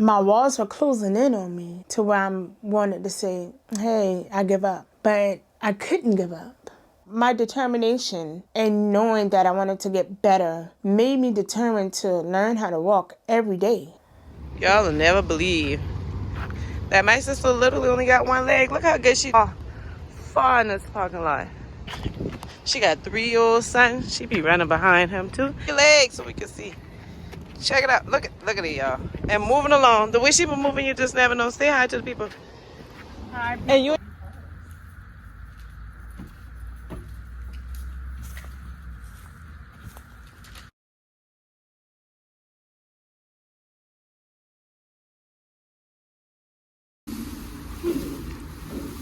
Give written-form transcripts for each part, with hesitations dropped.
my walls were closing in on me to where I wanted to say, hey, I give up. But I couldn't give up. My determination and knowing that I wanted to get better made me determined to learn how to walk every day. Y'all will never believe that my sister literally only got one leg. Look how good she far in this parking lot. She got 3-year-old son. She be running behind him too. Legs so we can see. Check it out. Look at it, y'all. And moving along. The way she be moving, you just never know. Say hi to the people. Hi. And you.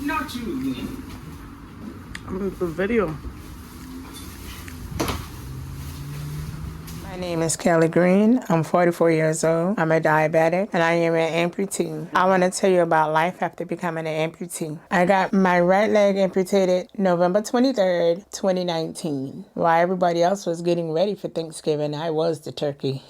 Not you. I'm gonna do a video. My name is Kelly Green. I'm 44 years old. I'm a diabetic and I am an amputee. I want to tell you about life after becoming an amputee. I got my right leg amputated November 23rd, 2019. While everybody else was getting ready for Thanksgiving, I was the turkey.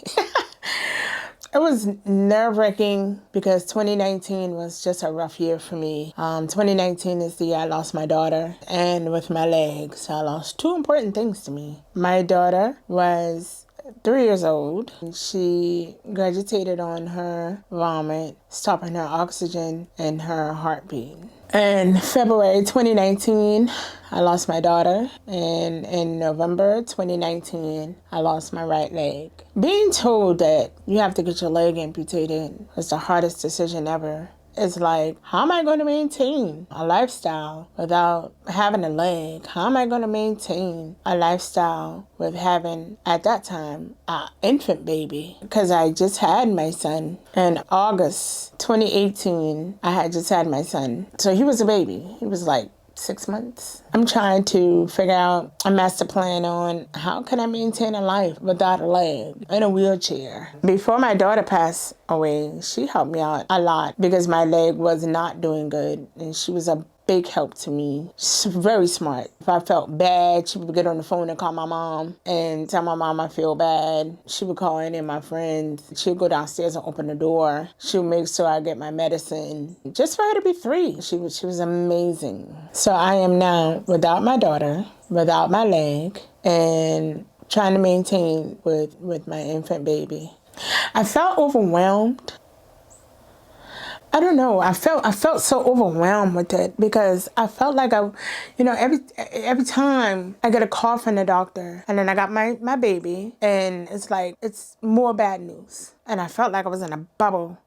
It was nerve-wracking because 2019 was just a rough year for me. 2019 is the year I lost my daughter, and with my legs, I lost two important things to me. My daughter was 3 years old. She regurgitated on her vomit, stopping her oxygen and her heartbeat. In February 2019, I lost my daughter, and in November 2019, I lost my right leg. Being told that you have to get your leg amputated was the hardest decision ever. It's like, how am I going to maintain a lifestyle without having a leg? How am I going to maintain a lifestyle with having, at that time, an infant baby? Because I just had my son. In August 2018, I had just had my son. So he was a baby. He was like 6 months. I'm trying to figure out a master plan on how can I maintain a life without a leg in a wheelchair. Before my daughter passed away, she helped me out a lot because my leg was not doing good, and she was a big help to me. She's very smart. If I felt bad, she would get on the phone and call my mom and tell my mom I feel bad. She would call any of my friends. She would go downstairs and open the door. She would make sure I get my medicine. Just for her to be 3, she was amazing. So I am now without my daughter, without my leg, and trying to maintain with my infant baby. I felt overwhelmed. I don't know. I felt so overwhelmed with it because I felt like every time I get a call from the doctor and then I got my baby and it's like it's more bad news. And I felt like I was in a bubble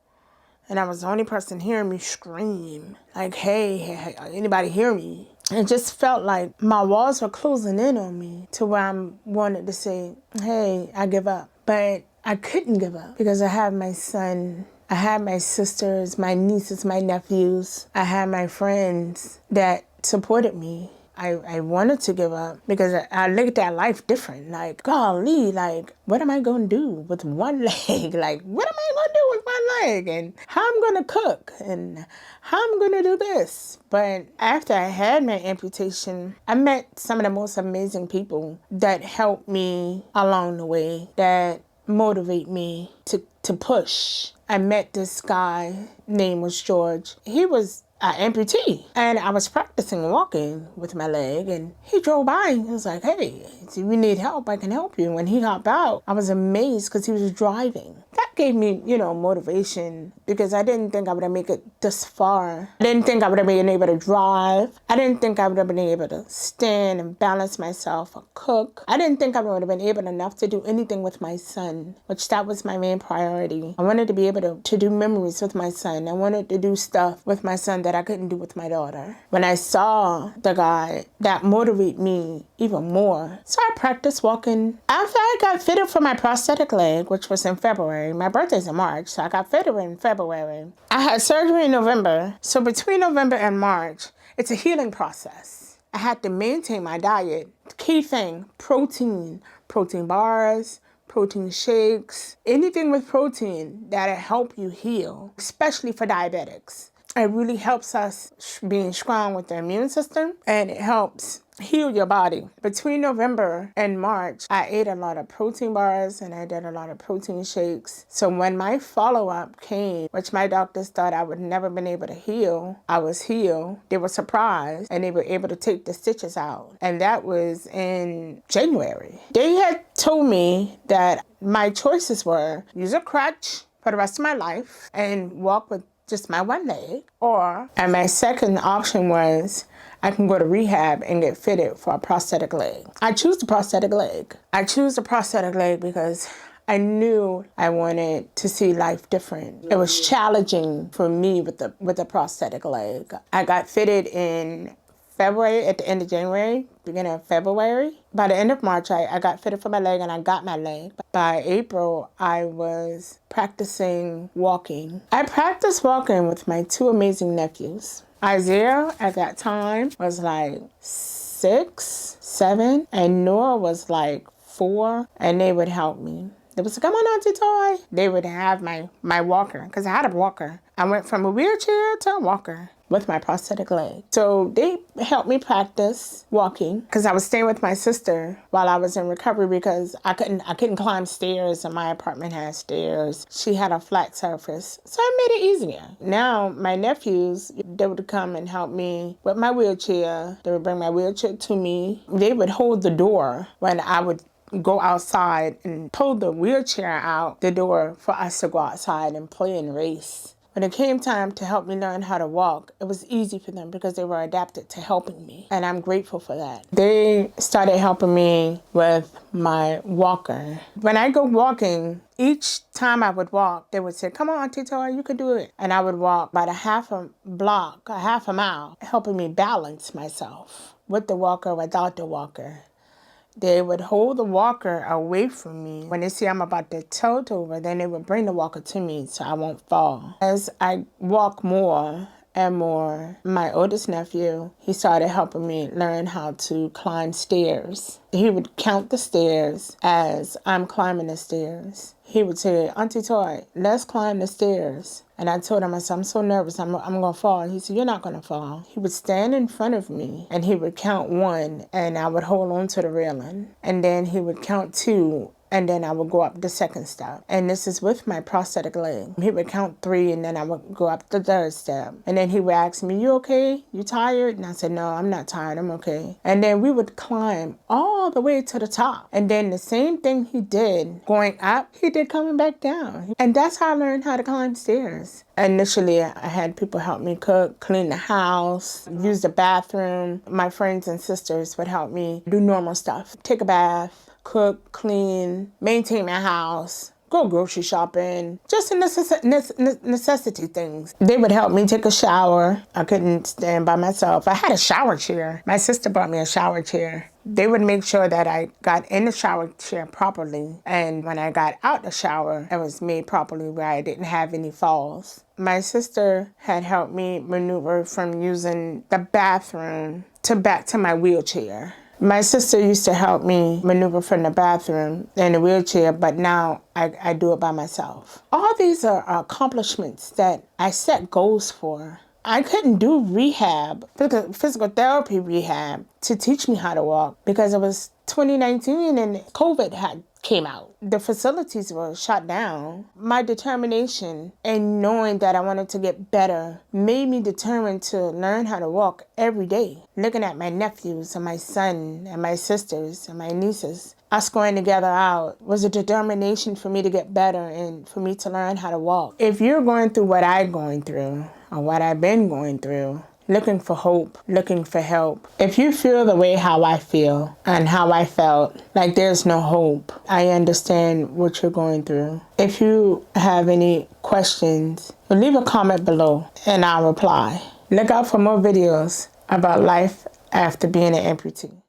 and I was the only person hearing me scream like, hey, anybody hear me? It just felt like my walls were closing in on me to where I wanted to say, hey, I give up. But I couldn't give up because I have my son. I had my sisters, my nieces, my nephews. I had my friends that supported me. I wanted to give up because I looked at life different. Like, golly, like, what am I going to do with one leg? Like, what am I going to do with one leg? And how I'm going to cook? And how I'm going to do this? But after I had my amputation, I met some of the most amazing people that helped me along the way, that motivate me to push. I met this guy, name was George. He was an amputee, and I was practicing walking with my leg, and he drove by and he was like, hey, if you need help, I can help you. When he hopped out, I was amazed because he was driving. That gave me, motivation because I didn't think I would have made it this far. I didn't think I would have been able to drive. I didn't think I would have been able to stand and balance myself or cook. I didn't think I would have been able enough to do anything with my son, which that was my main priority. I wanted to be able to do memories with my son. I wanted to do stuff with my son that I couldn't do with my daughter. When I saw the guy, that motivated me even more. So I practiced walking. After I got fitted for my prosthetic leg, which was in February, my birthday's in March, so I got fitted in February. I had surgery in November. So between November and March, it's a healing process. I had to maintain my diet. The key thing, protein bars, protein shakes, anything with protein that'll help you heal, especially for diabetics. It really helps us being strong with the immune system, and it helps heal your body. Between November and March, I ate a lot of protein bars and I did a lot of protein shakes. So when my follow-up came, which my doctors thought I would never been able to heal, I was healed. They were surprised and they were able to take the stitches out. And that was in January. They had told me that my choices were use a crutch for the rest of my life and walk with just my one leg, and my second option was I can go to rehab and get fitted for a prosthetic leg. I choose the prosthetic leg. I choose the prosthetic leg because I knew I wanted to see life different. It was challenging for me with the prosthetic leg. I got fitted in February, at the end of January, beginning of February. By the end of March, I got fitted for my leg and I got my leg. By April, I was practicing walking. I practiced walking with my two amazing nephews. Isaiah at that time was like 6, 7, and Noah was like 4, and they would help me. They would say, come on, Auntie Toy. They would have my walker, because I had a walker. I went from a wheelchair to a walker with my prosthetic leg. So they helped me practice walking because I was staying with my sister while I was in recovery because I couldn't climb stairs and my apartment had stairs. She had a flat surface, so it made it easier. Now my nephews, they would come and help me with my wheelchair. They would bring my wheelchair to me. They would hold the door when I would go outside and pull the wheelchair out the door for us to go outside and play and race. When it came time to help me learn how to walk, it was easy for them because they were adapted to helping me. And I'm grateful for that. They started helping me with my walker. When I go walking, each time I would walk, they would say, come on, Auntie Toy, you can do it. And I would walk about a half a mile, helping me balance myself with the walker, without the walker. They would hold the walker away from me. When they see I'm about to tilt over, then they would bring the walker to me so I won't fall. As I walk more and more, my oldest nephew, he started helping me learn how to climb stairs. He would count the stairs as I'm climbing the stairs. He would say, Auntie Toy, let's climb the stairs. And I told him, I said, I'm so nervous, I'm going to fall. And he said, you're not going to fall. He would stand in front of me and he would count 1 and I would hold on to the railing. And then he would count 2 and then I would go up the second step. And this is with my prosthetic leg. He would count 3 and then I would go up the 3rd step. And then he would ask me, you okay? You tired? And I said, no, I'm not tired, I'm okay. And then we would climb all the way to the top. And then the same thing he did going up, he did coming back down. And that's how I learned how to climb stairs. Initially, I had people help me cook, clean the house, use the bathroom. My friends and sisters would help me do normal stuff. Take a bath, cook, clean, maintain my house, go grocery shopping, just the necessity things. They would help me take a shower. I couldn't stand by myself. I had a shower chair. My sister bought me a shower chair. They would make sure that I got in the shower chair properly. And when I got out the shower, it was made properly where I didn't have any falls. My sister had helped me maneuver from using the bathroom to back to my wheelchair. My sister used to help me maneuver from the bathroom in the wheelchair, but now I do it by myself. All these are accomplishments that I set goals for. I couldn't do rehab, physical therapy rehab, to teach me how to walk because it was 2019 and COVID had came out. The facilities were shut down. My determination and knowing that I wanted to get better made me determined to learn how to walk every day. Looking at my nephews and my son and my sisters and my nieces, us going together out was a determination for me to get better and for me to learn how to walk. If you're going through what I'm going through or what I've been going through, looking for hope, looking for help. If you feel the way how I feel and how I felt, like there's no hope, I understand what you're going through. If you have any questions, leave a comment below and I'll reply. Look out for more videos about life after being an amputee.